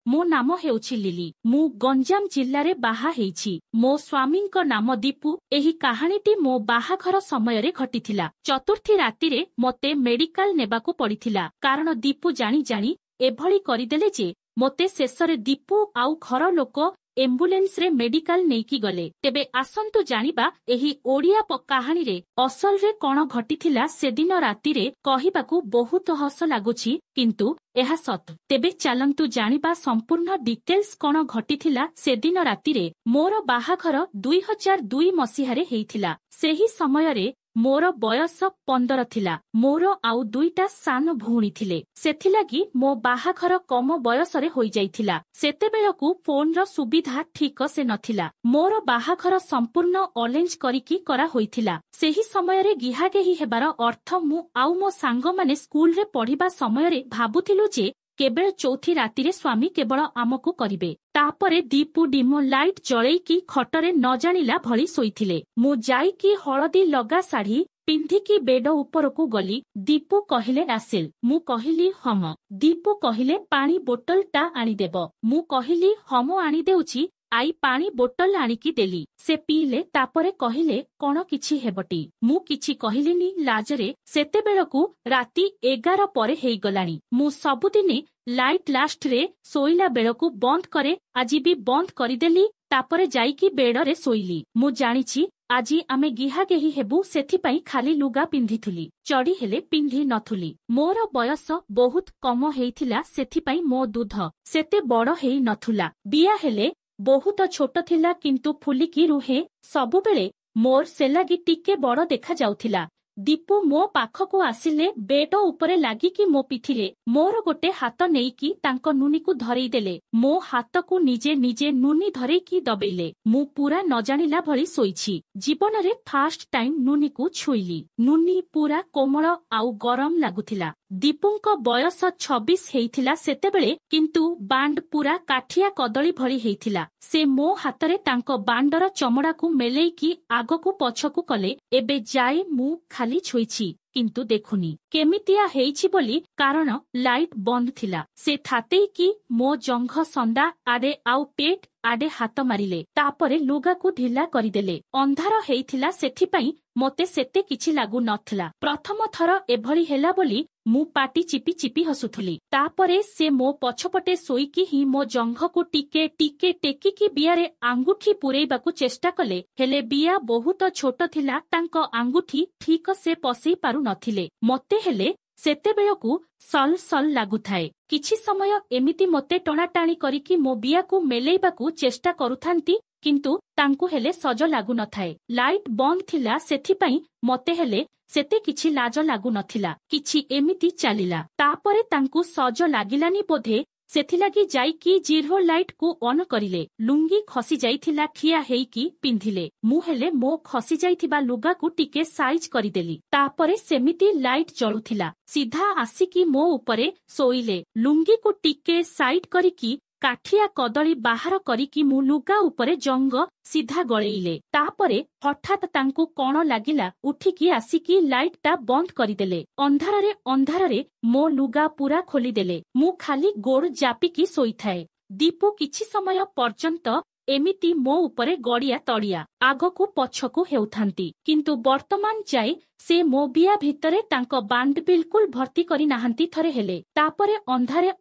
मो नाम हेउछि लिली। मु गंजाम जिल्लारे बाहा हेइछि। मो स्वामींको नाम दीपू। एही कहानीटी मो बाहाघर समयरे घटिथिला। चतुर्थी रातिरे मते मेडिकल नेबाकू पड़िथिला कारण दीपू जानी जानी एभଳି କରିଦେଲେ ଯେ ମୋତେ ଶେଷରେ ଦୀପୁ ଆଉ ଘର ଲୋକ एम्बुलेन्स रे मेडिकल नेकी गले। तेबे आसंतु जानिबा एही ओडिया काहानीरे असलरे कण घटिथिला सेदिन रातिरे कहिबाकू बहुत हस लागुछि किंतु एहा सत। तेबे चालंतु जानिबा संपूर्ण डिटेल्स कण घटिथिला सेदिन रातिरे। मोर बाहाघर 2002 मसीहारे हेइथिला। सेही समयरे मोर बयस 15 थिला। मोर आउ दुईटा सान भौणी थिले। सेथिलागी मो बाहाघर कम बयसरे होई जाइथिला। सेतेबेलकू फोन रो सुविधा ठीक से नथिला। मोर बाहाघर संपूर्ण ऑरेंज करिकी करा होइथिला। सेही समयरे गिहागेही हेबार अर्थ मु आउ मो सांग माने स्कूल रे पढ़िबा समयरे भाबुथिलु जे केवल चौथी रातिरे स्वामी केवल आमको करिवे। तापरे दीपू डिमो लाइट जळेईकी खटरे न जानिला भଳି सोईथिले। मु जाईकी हळदी लगा साड़ी पिंधिकी बेड उपरकू गली। दीपू कहिले रासेल। मु कहिली हम। दीपू कहिले पानी बोतल टा आनी देबो। मु कहिली हम आनी देउछि। आई पानी बोतल आनिकी देली। से पीले तापरे कहिले कण किछि हेबटी। मु किछि कहिलिनी लाजरे। सेतेबेलकू राति 11 परे हेई गलानी। मु सबुदिने लाइट लास्ट रे सोइला बेलकू बंद करे। आजि भी बंद करिदेली। तापरे जाईकी बेडरे सोइली। मु जानिछि आजि आमे गिहागेही हेबु सेथिपाई खाली लुगा पिंधिथुली। चढ़ी हेले पिंधि नथुली। मोर बयस बहुत कम हेइथिला सेथिपाई मो दूध सेते बड़ हेई नथुला। बिया हेले बहुत छोट थिला किंतु फुलिकी रुहे सबुबेले मोर सेलागी टिके बड़ देखा जाउथिला। दीपू मो पाखकू आसिले बेड उपरे लागिकी मो पिथिरे मोर गोटे हाथ नेईकी तांको नुनीकू धरेई देले। मो हाथकू निजे निजे नुनी धरेईकी दबेइले। मु पूरा न जानिला भଳି सोईछि। जीवनरे फास्ट टाइम नुनीकू छुईली। नुनी पूरा कोमल आउ गरम लागुथिला। दीपूंको बयस 26 हेइथिला सेतेबेले किंतु बांड पूरा काठिया कदली भଳି हेइथिला। से मो हातरे तांको बांडर चमड़ाकू मेलेईकी आगकू पछकू कले। एबे जाए मु खाली छुईछि किंतु देखुनी केमितिया हेइछि बोली कारण लाइट बंद थिला। से थातेईकी मो जंघ संदा आडे आउ पेट आडे हाथ मारिले। तापरे लुगाकू ढिला करिदेले। अंधार हेइथिला सेथिपाई मते सेते किछि लागु नथिला। प्रथम थर एभଳି हेला बोली मु पाटी चिपी चिपी हसुथुली। तापरे से मो पछपटे सोईकी ही मो जंघकू टिके टिके टेकिकी बियारे आंगुठी पुरेइबाकू चेष्टा कले। हेले बिया बहुत छोट थिला। तांको आंगुठी ठीक से पसई पारु नथिले। मते हेले सेतेबेलकू सल सल लागुथाए। किछि समय एमिति मते टणाटाणी करिकी मो बियाकू मेलेइबाकू चेष्टा करुथांती किंतु तांकू हेले सज लागु नथाए। लाइट बंद थिला सेथिपाई मते हेले सेते किछि लाज लागु नथिला। किछि एमिति चालिला। तापरे तांकू सज लागिलानी बोधे सेथिलागी जाईकी जीरो लाइट को ऑन करिले। लुंगी खसी जाइथिला ठिया हेईकी पिंधिले। मु हेले मो खसी जाइथिबा लुगाकू टिके साइज करिदेली। तापरे सेमिति लाइट जळुथिला। सीधा आसिकी मो उपरे सोइले। लुंगी को टिके साइड करिकी काठिया कदली बाहर करिकी मु लुगा उपरे जंग सीधा गळेइले। तापरे हठात तांकू कण लागिला उठिकी आसिकी लाइट टा बंद करिदेले। अंधारे मो लुगा पूरा खोलिदेले। मु खाली गोड़ जापिकी सोईथाए। दीपू किछि समय पर्यंत एमिति मो उपरे गड़िया तड़िया आगकू पछकू हेउथांती किंतु वर्तमान जाए से मो बिया भितरे तांको बांड बिल्कुल भर्ती करी नाहांती थरे हेले। तापरे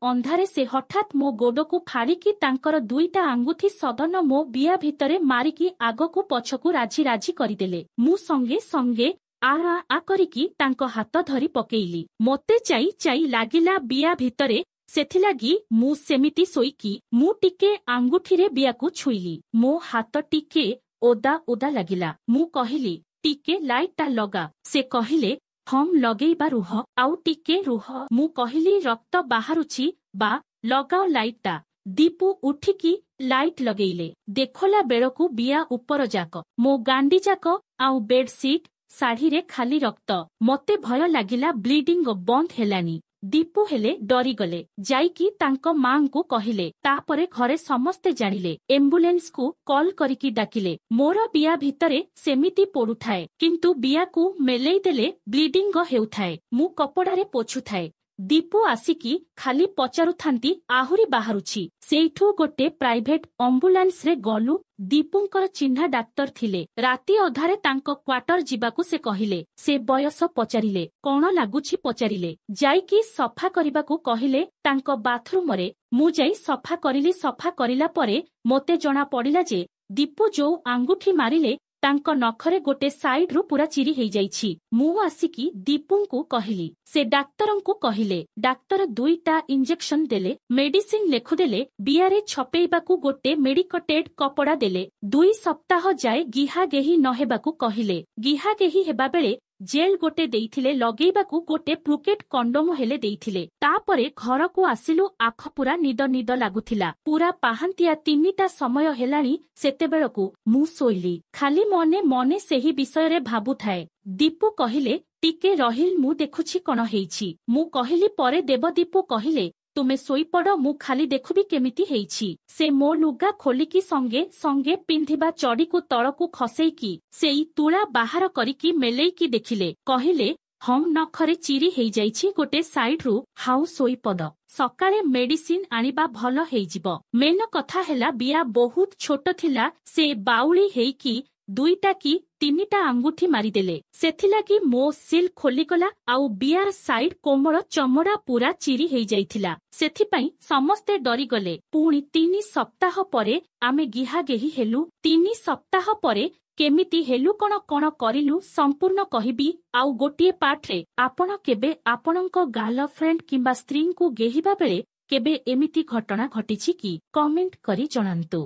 अंधारे से हठात मो गोडकू फाड़िकी तांकर दुईटा आंगुठी सदन मो बिया भितरे मारिकी आगकू पछकू राजी राजी करिदेले। मु संगे संगे आ करिकी तांको हाथ धरी पकेइली। मोते चाई लागिला बिया भितरे। सेथिलागी मु सेमिति सोईकी मु टिके आंगुठीरे बियाकू छुईली। मो हाथ टिके ओदा ओदा लागिला। मु कहिली टिके लाइट टा लगा। से कहिले हम लगेइबा रुह आउ टिके रुह। मु कहिली रक्त बाहरुछि बा लगाओ लाइट टा। दीपू उठिकी लाइट लगेइले। देखला बेलकू बिया उपर जाक मो गांडी जाक आउ बेडसीट साड़ी रे खाली रक्त। मते भय लागिला ब्लीडिंग बंद हेलानी। दीपू हेले डरी गले। जाईकी तांको मांकू कहिले। तापरे घरे समस्ते जानिले। एम्बुलेंस को कॉल करिकी डाकिले। मोर बिया भितरे सेमिति पोडुथाए किंतु बिया को मेलेई देले ब्लीडिंग हेउथाए। मु कपड़ारे पोछुथाए। ଦୀପୁ ଆସିକି ଖାଲି ପଚାରୁଥାନ୍ତି ଆହୁରି ବାହାରୁଛି। ସେଇଠୁ ଗୋଟେ ପ୍ରାଇଭେଟ ଆମ୍ବୁଲାନ୍ସରେ ଗଲୁ। ଦୀପୁଙ୍କର ଚିହ୍ନା ଡାକ୍ତର ଥିଲେ। ରାତି ଅଧାରେ ତାଙ୍କ କ୍ୱାର୍ଟର ଯିବାକୁ ସେ କହିଲେ। ସେ ବୟସ ପଚାରିଲେ, କଣ ଲାଗୁଛି ପଚାରିଲେ। ଯାଇକି ସଫା କରିବାକୁ କହିଲେ ତାଙ୍କ ବାଥରୁମରେ। ମୁଁ ଯାଇ ସଫା କରିଲି। ସଫା କରିଲା ପରେ ମୋତେ ଜଣା ପଡ଼ିଲା ଯେ ଦୀପୁ ଯୋଉ ଆଙ୍ଗୁଠି ମାରିଲେ ତାଙ୍କ ନଖରେ ଗୋଟେ ସାଇଡରୁ ପୁରା ଚିରି ହେଇଯାଇଛି। ମୁଁ ଆସିକି ଦୀପୁଙ୍କୁ କହିଲି। ସେ ଡାକ୍ତରଙ୍କୁ କହିଲେ। ଡାକ୍ତର 2ଟା ଇଞ୍ଜେକ୍ସନ ଦେଲେ, ମେଡିସିନ ଲେଖୁଦେଲେ, ବିଆରେ ଛପେଇବାକୁ ଗୋଟେ ମେଡିକଟେଡ୍ କପଡ଼ା ଦେଲେ। 2 ସପ୍ତାହ ଯାଏ ଗିହାଗେହି ନହେବାକୁ କହିଲେ। ଗିହାଗେହି ହେବାବେଳେ ଜେଲ୍ ଗୋଟେ ଦେଇଥିଲେ ଲଗେଇବାକୁ, ଗୋଟେ ପ୍ରୁକେଟ କଣ୍ଡୋମ ହେଲେ ଦେଇଥିଲେ। ତାପରେ ଘରକୁ ଆସିଲୁ। ଆଖ ପୁରା ନିଦ ନିଦ ଲାଗୁଥିଲା। ପୁରା ପାହାନ୍ତିଆ 3ଟା ସମୟ ହେଲାଣି। ସେତେବେଳକୁ ମୁଁ ଶୋଇଲି। ଖାଲି ମନେ ମନେ ସେହି ବିଷୟରେ ଭାବୁଥାଏ। ଦୀପୁ କହିଲେ ଟିକେ ରହିଲ୍, ମୁଁ ଦେଖୁଛି କଣ ହେଇଛି। ମୁଁ କହିଲି ପରେ ଦେବ। ଦୀପୁ କହିଲେ ତୁମେ ଶୋଇପଡ଼, ମୁଁ ଖାଲି ଦେଖିବି କେମିତି ହେଇଛି। ସେ ମୋ ଲୁଗା ଖୋଲିକି ସଙ୍ଗେ ସଙ୍ଗେ ପିନ୍ଧିବା ଚଡ଼ିକୁ ତଳକୁ ଖସେଇକି ସେଇ ତୁଳା ବାହାର କରିକି ମେଲେଇକି ଦେଖିଲେ। କହିଲେ ହଁ, ନଖରେ ଚିରି ହେଇଯାଇଛି ଗୋଟେ ସାଇଡରୁ। ହାଉ ଶୋଇପଡ଼, ସକାଳେ ମେଡିସିନ ଆଣିବା, ଭଲ ହେଇଯିବ। ମେନ କଥା ହେଲା ବିଆ ବହୁତ ଛୋଟ ଥିଲା। ସେ ବାଉଳି ହେଇକି 2ଟା କି 3ଟା ଆଙ୍ଗୁଠି ମାରିଦେଲେ। ସେଥିଲାଗି ମୋ ସିଲ୍ ଖୋଲିଗଲା। ଆଉ ବିଆର ସାଇଡ କୋମଳ ଚମଡ଼ା ପୁରା ଚିରି ହେଇଯାଇଥିଲା। ସେଥିପାଇଁ ସମସ୍ତେ ଡରିଗଲେ। ପୁଣି 3 ସପ୍ତାହ ପରେ ଆମେ ଗିହାଗେହି ହେଲୁ। 3 ସପ୍ତାହ ପରେ କେମିତି ହେଲୁ, କଣ କଣ କରିଲୁ ସମ୍ପୂର୍ଣ୍ଣ କହିବି ଆଉ ଗୋଟିଏ ପାର୍ଟରେ। ଆପଣ କେବେ ଆପଣଙ୍କ ଗାର୍ଲଫ୍ରେଣ୍ଡ କିମ୍ବା ସ୍ତ୍ରୀଙ୍କୁ ଗେହିବା ବେଳେ କେବେ ଏମିତି ଘଟଣା ଘଟିଛି କି? କମେଣ୍ଟ କରି ଜଣାନ୍ତୁ।